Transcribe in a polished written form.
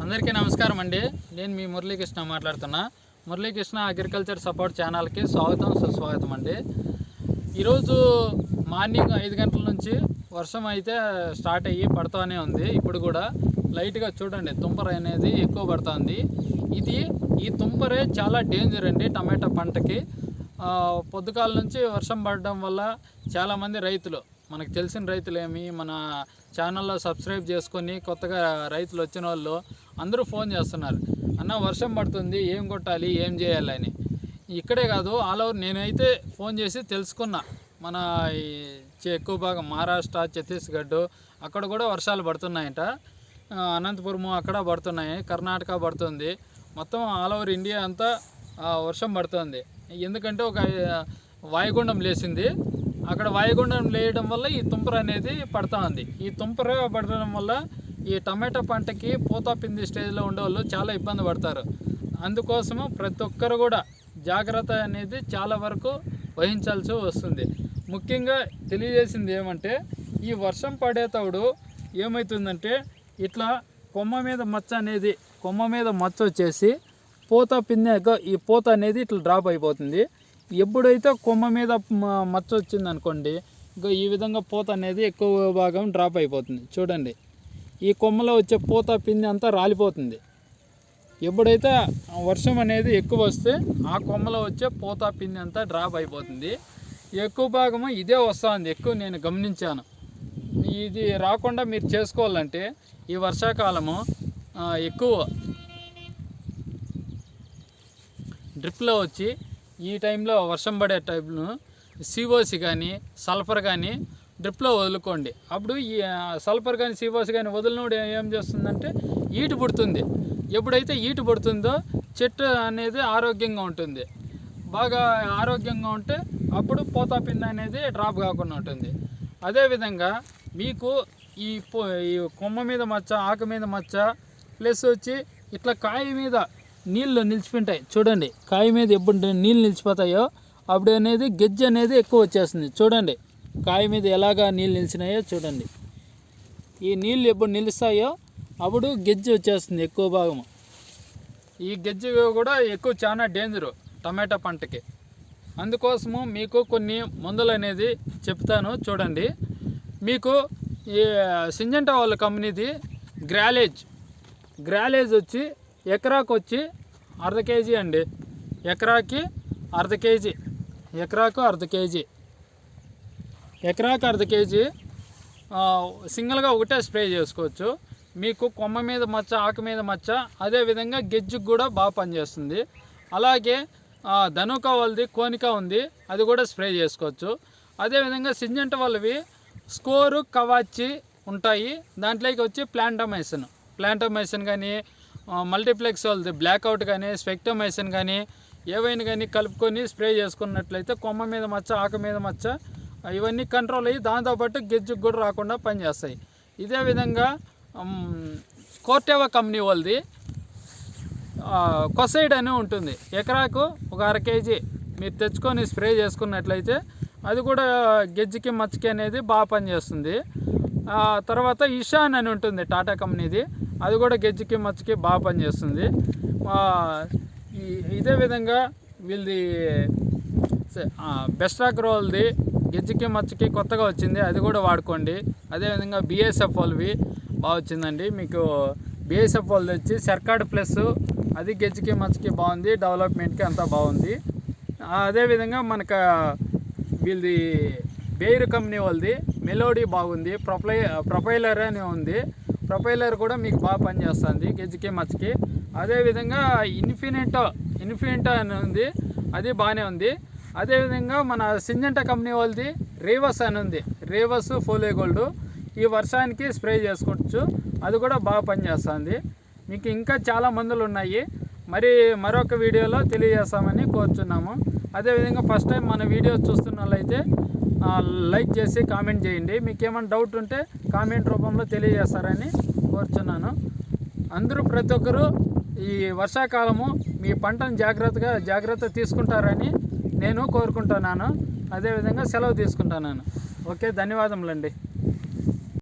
అందరికీ నమస్కారం అండి. నేను మీ మురళీకృష్ణ మాట్లాడుతున్నా. మురళీకృష్ణ అగ్రికల్చర్ సపోర్ట్ ఛానల్కి స్వాగతం సుస్వాగతం అండి. ఈరోజు మార్నింగ్ 5 గంటల నుంచి వర్షం అయితే స్టార్ట్ అయ్యి పడుతూనే ఉంది. ఇప్పుడు కూడా లైట్గా చూడండి, తుంపర అనేది ఎక్కువ పడుతుంది. ఈ తుంపరే చాలా డేంజర్ అండి టమాటా పంటకి. పొద్దుకాల నుంచి వర్షం పడడం వల్ల చాలామంది రైతులు, మనకు తెలిసిన రైతులేమి, మన ఛానల్లో సబ్స్క్రైబ్ చేసుకొని కొత్తగా రైతులు వచ్చిన వాళ్ళు అందరూ ఫోన్ చేస్తున్నారు, అన్న వర్షం పడుతుంది, ఏం కొట్టాలి, ఏం చేయాలని. ఇక్కడే కాదు, ఆల్ ఓవర్ నేనైతే ఫోన్ చేసి తెలుసుకున్నా. మన ఎక్కువ భాగం మహారాష్ట్ర, ఛత్తీస్గఢ్ అక్కడ కూడా వర్షాలు పడుతున్నాయంట. అనంతపురము అక్కడ పడుతున్నాయి, కర్ణాటక పడుతుంది, మొత్తం ఆల్ ఓవర్ ఇండియా అంతా వర్షం పడుతుంది. ఎందుకంటే ఒక వాయుగుండం లేచింది, అక్కడ వాయుగుండం లేయడం వల్ల ఈ తుంపర అనేది పడుతూ ఉంది. ఈ తుంపర పడడం వల్ల ఈ టమాటా పంటకి పూత పిండి స్టేజ్లో ఉండేవాళ్ళు చాలా ఇబ్బంది పడతారు. అందుకోసము ప్రతి ఒక్కరు కూడా జాగ్రత్త అనేది చాలా వరకు వహించాల్సి వస్తుంది. ముఖ్యంగా తెలియజేసింది ఏమంటే, ఈ వర్షం పడేటప్పుడు ఏమవుతుందంటే ఇట్లా కొమ్మ మీద మచ్చ వచ్చేసి పూత పిండాక ఈ పూత అనేది ఇట్లా డ్రాప్ అయిపోతుంది. ఎప్పుడైతే కొమ్మ మీద మచ్చ వచ్చింది అనుకోండి, ఇంకా ఈ విధంగా పూత అనేది ఎక్కువ భాగం డ్రాప్ అయిపోతుంది. చూడండి, ఈ కొమ్మలో వచ్చే పూత పిండి అంతా రాలిపోతుంది. ఎప్పుడైతే వర్షం అనేది ఎక్కువ వస్తే ఆ కొమ్మలో వచ్చే పూత పిండి అంతా డ్రాప్ అయిపోతుంది. ఎక్కువ భాగము ఇదే వస్తుంది, ఎక్కువ నేను గమనించాను. ఇది రాకుండా మీరు చేసుకోవాలంటే ఈ వర్షాకాలము ఎక్కువ డ్రిప్లో వచ్చి ఈ టైంలో వర్షం పడే టైంలో సిఓసి కానీ సల్ఫర్ కానీ డ్రిప్లో వదులుకోండి. అప్పుడు ఈ సల్ఫర్ కానీ సిఓసి కానీ వదిలినప్పుడు ఏం చేస్తుందంటే ఈటు పుడుతుంది. ఎప్పుడైతే ఈటు పుడుతుందో చెట్టు అనేది ఆరోగ్యంగా ఉంటుంది. బాగా ఆరోగ్యంగా ఉంటే అప్పుడు పూత పిండి అనేది డ్రాప్ కాకుండా ఉంటుంది. అదేవిధంగా మీకు ఈ కొమ్మ మీద మచ్చ, ఆకు మీద మచ్చ, ప్లస్ వచ్చి ఇట్లా కాయ మీద నీళ్ళు నిలిచిపోతాయి. చూడండి, కాయ మీద ఎప్పుడు నీళ్ళు నిలిచిపోతాయో అప్పుడు అనేది గెజ్జ అనేది ఎక్కువ వచ్చేస్తుంది. చూడండి, కాయ మీద ఎలాగా నీళ్ళు నిలిచినాయో చూడండి. ఈ నీళ్ళు ఎప్పుడు నిలుస్తాయో అప్పుడు గెజ్జ వచ్చేస్తుంది ఎక్కువ భాగము. ఈ గెజ్జ కూడా ఎక్కువ చాలా డేంజరు టమాటా పంటకి. అందుకోసము మీకు కొన్ని మందులు అనేది చెప్తాను చూడండి. మీకు ఈ సింజంటా వాళ్ళ కంపెనీది గ్రాలేజ్ వచ్చి ఎకరాకు వచ్చి 1/2 kg అండి. ఎకరాకు 1/2 kg సింగిల్గా ఒకటే స్ప్రే చేసుకోవచ్చు. మీకు కొమ్మ మీద మచ్చ, ఆకు మీద మచ్చ, అదేవిధంగా గెజ్జుకు కూడా బాగా పనిచేస్తుంది. అలాగే ధనుకా వాళ్ళది కోనికా ఉంది, అది కూడా స్ప్రే చేసుకోవచ్చు. అదేవిధంగా సింజంటా వాళ్ళవి స్కోరు, కవాచి ఉంటాయి. దాంట్లోకి వచ్చి ప్లాంటమైసిన్ కానీ, మల్టీప్లెక్స్ వాళ్ళది బ్లాక్అవుట్ కానీ, స్పెక్టమైసిన్ కానీ ఏవైనా కానీ కలుపుకొని స్ప్రే చేసుకున్నట్లయితే కొమ్మ మీద మచ్చ, ఆకు మీద మచ్చ ఇవన్నీ కంట్రోల్ అయ్యి దాంతోపాటు గెజ్జుకు కూడా రాకుండా పనిచేస్తాయి. ఇదే విధంగా కోర్టెవా కంపెనీ వాళ్ళది కొసైడ్ అని ఉంటుంది. ఎకరాకు ఒక 1/2 kg మీరు తెచ్చుకొని స్ప్రే చేసుకున్నట్లయితే అది కూడా గెజ్జికి, మచ్చకి అనేది బాగా పనిచేస్తుంది. తర్వాత ఇషాన్ అని ఉంటుంది టాటా కంపెనీది, అది కూడా గెజ్జికి, మచ్చకి బాగా పనిచేస్తుంది. ఇదే విధంగా వీళ్ళది బెస్టాగ్రోల్ది గెజ్జికి, మచ్చకి కొత్తగా వచ్చింది, అది కూడా వాడుకోండి. అదేవిధంగా బిఎస్ఎఫ్ వాళ్ళవి బాగా వచ్చిందండి. మీకు బిఎస్ఎఫ్ వాళ్ళది వచ్చి సర్కాడ్ ప్లస్, అది గెజ్జికి, మచ్చకి బాగుంది, డెవలప్మెంట్కి అంతా బాగుంది. అదేవిధంగా మనకు వీళ్ళది బెయిర్ కంపెనీ వాళ్ళది మెలోడీ బాగుంది, ప్రొపైలర్ అని ఉంది. ప్రొపైలర్ కూడా మీకు బాగా పనిచేస్తుంది గెజ్జికి, మచ్చకి. అదేవిధంగా ఇన్ఫినిటా అని ఉంది, అది బాగానే ఉంది. అదేవిధంగా మన సింజంటా కంపెనీ వాళ్ళది రేవస్ అని ఉంది, రేవస్ ఫోలే గోల్డ్, ఈ వర్షానికి స్ప్రే చేసుకోవచ్చు, అది కూడా బాగా పనిచేస్తుంది. మీకు ఇంకా చాలా మందులు ఉన్నాయి, మరొక వీడియోలో తెలియజేస్తామని కోరుచున్నాము. అదేవిధంగా ఫస్ట్ టైం మన వీడియో చూస్తున్న వాళ్ళైతే లైక్ చేసి కామెంట్ చేయండి. మీకు ఏమైనా డౌట్ ఉంటే కామెంట్ రూపంలో తెలియజేస్తారని కోరుచున్నాను. అందరూ ప్రతి ఒక్కరూ ఈ వర్షాకాలము మీ పంటను జాగ్రత్త తీసుకుంటారని నేను కోరుకుంటున్నాను. అదేవిధంగా సెలవు తీసుకుంటున్నాను. ఓకే, ధన్యవాదములండి.